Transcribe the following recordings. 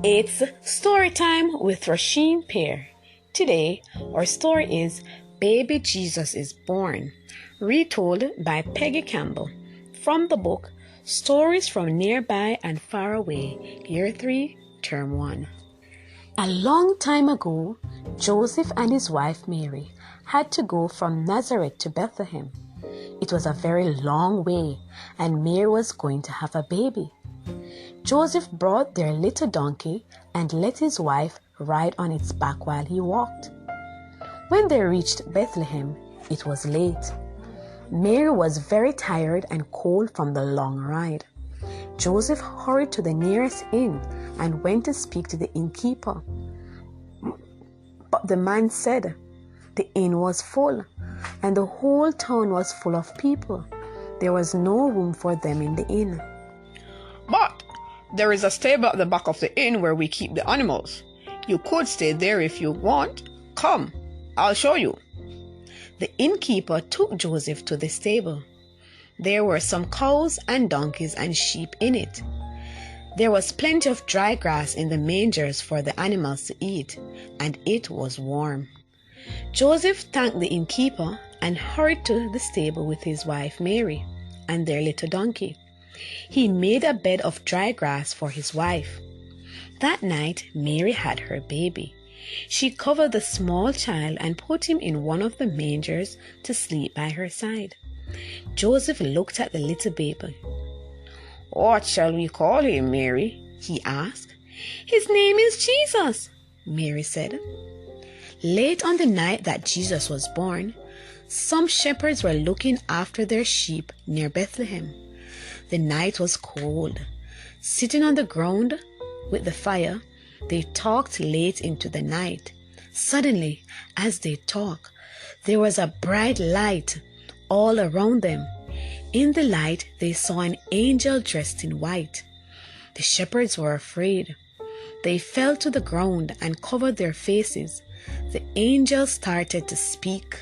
It's story time with Rasheen Pear. Today, our story is Baby Jesus is Born, retold by Peggy Campbell from the book Stories from Nearby and Far Away, Year 3, Term 1. A long time ago, Joseph and his wife Mary had to go from Nazareth to Bethlehem. It was a very long way, and Mary was going to have a baby. Joseph brought their little donkey and let his wife ride on its back while he walked. When they reached Bethlehem, it was late. Mary was very tired and cold from the long ride. Joseph hurried to the nearest inn and went to speak to the innkeeper. But the man said the inn was full, and the whole town was full of people. There was no room for them in the inn. "But there is a stable at the back of the inn where we keep the animals. You could stay there if you want. Come, I'll show you." The innkeeper took Joseph to the stable. There were some cows and donkeys and sheep in it. There was plenty of dry grass in the mangers for the animals to eat, and it was warm. Joseph thanked the innkeeper and hurried to the stable with his wife Mary and their little donkey. He made a bed of dry grass for his wife. That night, Mary had her baby. She covered the small child and put him in one of the mangers to sleep by her side. Joseph looked at the little baby. "What shall we call him, Mary?" he asked. "His name is Jesus," Mary said. Late on the night that Jesus was born, some shepherds were looking after their sheep near Bethlehem. The night was cold. Sitting on the ground with the fire, they talked late into the night. Suddenly, as they talked, there was a bright light all around them. In the light, they saw an angel dressed in white. The shepherds were afraid. They fell to the ground and covered their faces. The angel started to speak.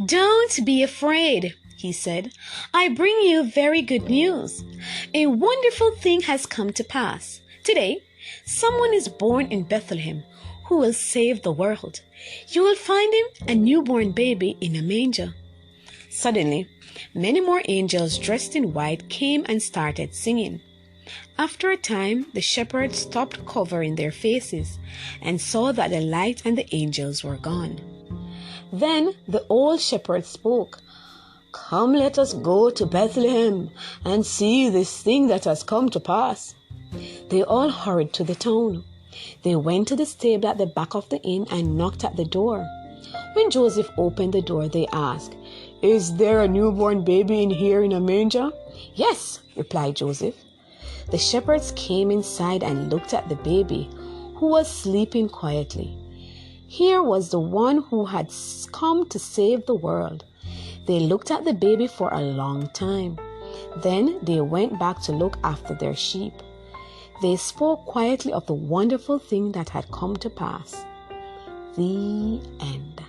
"Don't be afraid," he said. "I bring you very good news. A wonderful thing has come to pass. Today, someone is born in Bethlehem who will save the world. You will find him a newborn baby in a manger." Suddenly, many more angels dressed in white came and started singing. After a time, the shepherds stopped covering their faces and saw that the light and the angels were gone. Then the old shepherds spoke. "Come, let us go to Bethlehem and see this thing that has come to pass." They all hurried to the town. They went to the stable at the back of the inn and knocked at the door. When Joseph opened the door, they asked, "Is there a newborn baby in here in a manger?" "Yes," replied Joseph. The shepherds came inside and looked at the baby, who was sleeping quietly. Here was the one who had come to save the world. They looked at the baby for a long time. Then they went back to look after their sheep. They spoke quietly of the wonderful thing that had come to pass. The end.